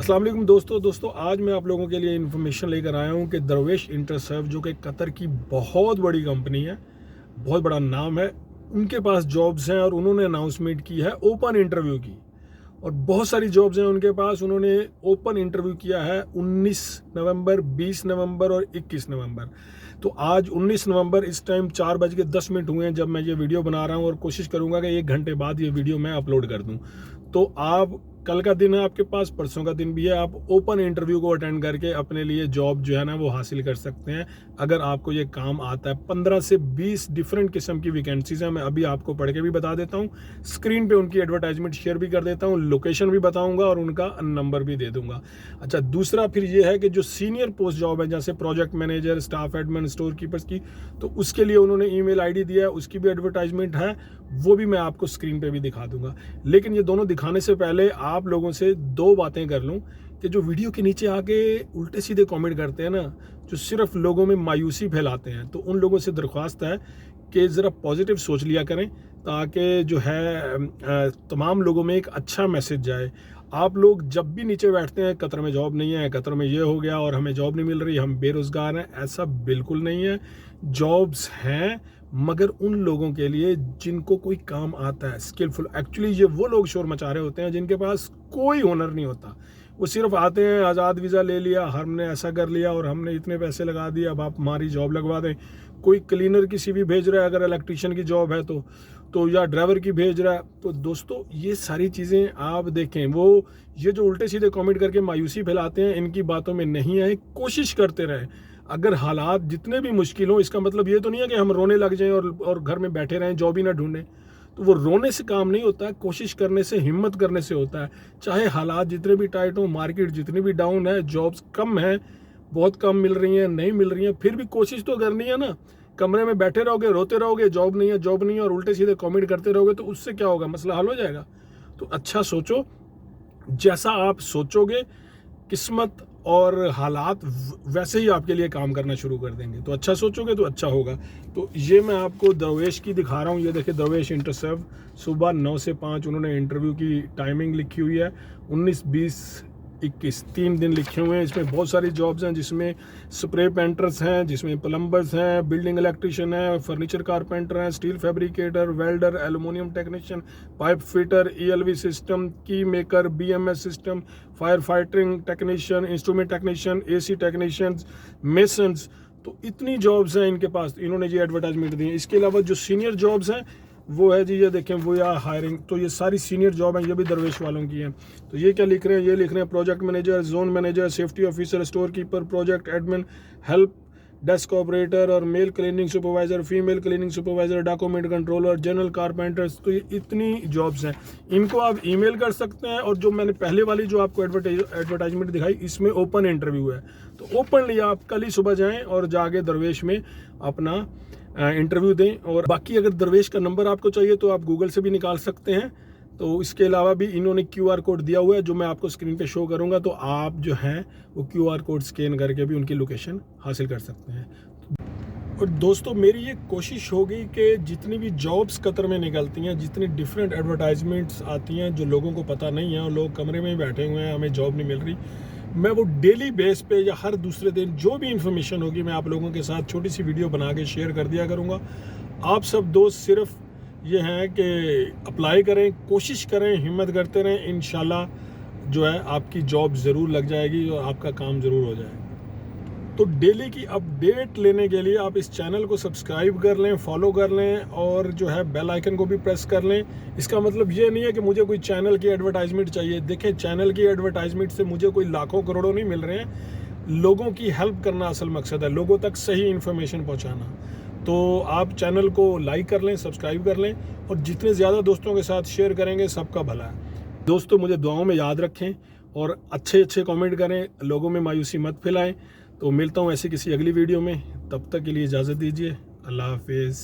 अस्सलाम वालेकुम दोस्तों आज मैं आप लोगों के लिए इन्फॉर्मेशन लेकर आया हूं कि दरवेश इंटरसर्व जो कि कतर की बहुत बड़ी कंपनी है, बहुत बड़ा नाम है, उनके पास जॉब्स हैं और उन्होंने अनाउंसमेंट की है ओपन इंटरव्यू की। और बहुत सारी जॉब्स हैं उनके पास। उन्होंने ओपन इंटरव्यू किया है 19 नवंबर, 20 नवंबर और 21 नवंबर। तो आज 19 नवंबर इस टाइम 4:10 हुए हैं जब मैं ये वीडियो बना रहा हूँ, और कोशिश करूँगा कि 1 घंटे बाद ये वीडियो मैं अपलोड कर दूँ। तो आप कल का दिन है आपके पास, परसों का दिन भी है, आप ओपन इंटरव्यू को अटेंड करके अपने लिए जॉब जो है ना वो हासिल कर सकते हैं, अगर आपको ये काम आता है। 15 से 20 डिफरेंट किस्म की वैकेंसीज हैं। मैं अभी आपको पढ़ के भी बता देता हूँ, स्क्रीन पे उनकी एडवर्टाइजमेंट शेयर भी कर देता हूँ, लोकेशन भी बताऊंगा और उनका नंबर भी दे दूंगा। अच्छा, दूसरा फिर ये है कि जो सीनियर पोस्ट जॉब है जैसे project manager, staff admin, store keepers की, तो उसके लिए उन्होंने ईमेल आईडी दिया है, उसकी भी एडवर्टाइजमेंट है, वो भी मैं आपको स्क्रीन पे भी दिखा दूंगा। लेकिन ये दोनों दिखाने से पहले आप लोगों से 2 बातें कर लूं कि जो वीडियो के नीचे आके उल्टे सीधे कमेंट करते हैं ना, जो सिर्फ लोगों में मायूसी फैलाते हैं, तो उन लोगों से दरख्वास्त है कि ज़रा पॉजिटिव सोच लिया करें, ताकि जो है तमाम लोगों में एक अच्छा मैसेज जाए। आप लोग जब भी नीचे बैठते हैं कतर में जॉब नहीं है, कतर में ये हो गया और हमें जॉब नहीं मिल रही, हम बेरोज़गार हैं, ऐसा बिल्कुल नहीं है। जॉब्स हैं, मगर उन लोगों के लिए जिनको कोई काम आता है, स्किलफुल। एक्चुअली ये वो लोग शोर मचा रहे होते हैं जिनके पास कोई हुनर नहीं होता। वो सिर्फ आते हैं, आज़ाद वीज़ा ले लिया, हमने ऐसा कर लिया और हमने इतने पैसे लगा दिए, अब आप हमारी जॉब लगवा दें। कोई क्लीनर की सीवी भेज रहा है अगर इलेक्ट्रिशियन की जॉब है तो या ड्राइवर की भेज रहा है। तो दोस्तों ये सारी चीज़ें आप देखें, वो ये जो उल्टे सीधे कमेंट करके मायूसी फैलाते हैं, इनकी बातों में नहीं आए। कोशिश करते रहें। अगर हालात जितने भी मुश्किल हो, इसका मतलब ये तो नहीं है कि हम रोने लग जाएं और घर में बैठे रहें, जॉब ही ना ढूंढें। तो वो रोने से काम नहीं होता है, कोशिश करने से, हिम्मत करने से होता है। चाहे हालात जितने भी टाइट हो, मार्केट जितनी भी डाउन है, जॉब्स कम है, बहुत कम मिल रही हैं, नहीं मिल रही हैं, फिर भी कोशिश तो करनी है ना। कमरे में बैठे रहोगे, रोते रहोगे, जॉब नहीं है, जॉब नहीं है, और उल्टे सीधे कमेंट करते रहोगे, तो उससे क्या होगा? मसला हल हो जाएगा? तो अच्छा सोचो, जैसा आप सोचोगे किस्मत और हालात वैसे ही आपके लिए काम करना शुरू कर देंगे। तो अच्छा सोचोगे तो अच्छा होगा। तो ये मैं आपको दरवेश की दिखा रहा हूँ। ये देखिए, दरवेश इंटरसर्व, सुबह 9 से 5 उन्होंने इंटरव्यू की टाइमिंग लिखी हुई है। 19, 20, 21 3 दिन लिखे हुए हैं। इसमें बहुत सारी जॉब्स हैं, जिसमें स्प्रे पेंटर्स हैं, जिसमें प्लम्बर्स हैं, बिल्डिंग इलेक्ट्रिशियन है, फर्नीचर कारपेंटर हैं, steel fabricator, welder, aluminium technician, pipe fitter, ELV system, key maker, BMS system, fire fighting technician, instrument technician, AC technician, masons. तो इतनी जॉब्स हैं इनके पास, इन्होंने ये एडवर्टाइजमेंट दी है। इसके अलावा जो सीनियर जॉब्स हैं वो है जी, ये देखें, वो या हायरिंग। तो ये सारी सीनियर जॉब हैं, ये भी दरवेश वालों की हैं। तो ये क्या लिख रहे हैं? ये लिख रहे हैं project manager, zone manager, safety officer, store keeper, project admin, help desk operator और male cleaning supervisor, female cleaning supervisor, document controller, general carpenters. तो ये इतनी जॉब्स हैं, इनको आप ईमेल कर सकते हैं। और जो मैंने पहले वाली जो आपको एडवर्टाइजमेंट दिखाई, इसमें ओपन इंटरव्यू है। तो ओपनली आप कल ही सुबह जाएं और जाके दरवेश में अपना इंटरव्यू दें। और बाकी अगर दरवेश का नंबर आपको चाहिए तो आप गूगल से भी निकाल सकते हैं। तो इसके अलावा भी इन्होंने QR कोड दिया हुआ है, जो मैं आपको स्क्रीन पे शो करूंगा। तो आप जो हैं वो QR कोड स्कैन करके भी उनकी लोकेशन हासिल कर सकते हैं। और दोस्तों, मेरी ये कोशिश होगी कि जितनी भी जॉब्स कतर में निकलती हैं, जितनी डिफरेंट एडवर्टाइजमेंट्स आती हैं जो लोगों को पता नहीं है और लोग कमरे में ही बैठे हुए हैं, हमें जॉब नहीं मिल रही, मैं वो डेली बेस पे या हर दूसरे दिन जो भी इंफॉर्मेशन होगी मैं आप लोगों के साथ छोटी सी वीडियो बना के शेयर कर दिया करूँगा। आप सब दोस्त सिर्फ ये हैं कि अप्लाई करें, कोशिश करें, हिम्मत करते रहें। इंशाल्लाह जो है आपकी जॉब ज़रूर लग जाएगी और आपका काम ज़रूर हो जाएगा। तो डेली की अपडेट लेने के लिए आप इस चैनल को सब्सक्राइब कर लें, फॉलो कर लें और जो है बेल आइकन को भी प्रेस कर लें। इसका मतलब ये नहीं है कि मुझे कोई चैनल की एडवर्टाइजमेंट चाहिए। देखें, चैनल की एडवर्टाइजमेंट से मुझे कोई लाखों करोड़ों नहीं मिल रहे हैं। लोगों की हेल्प करना असल मकसद है, लोगों तक सही इन्फॉर्मेशन पहुँचाना। तो आप चैनल को लाइक कर लें, सब्सक्राइब कर लें, और जितने ज़्यादा दोस्तों के साथ शेयर करेंगे सबका भला है। दोस्तों, मुझे दुआओं में याद रखें और अच्छे कमेंट करें, लोगों में मायूसी मत फैलाएं। तो मिलता हूँ ऐसी किसी अगली वीडियो में, तब तक के लिए इजाज़त दीजिए। अल्लाह हाफिज़।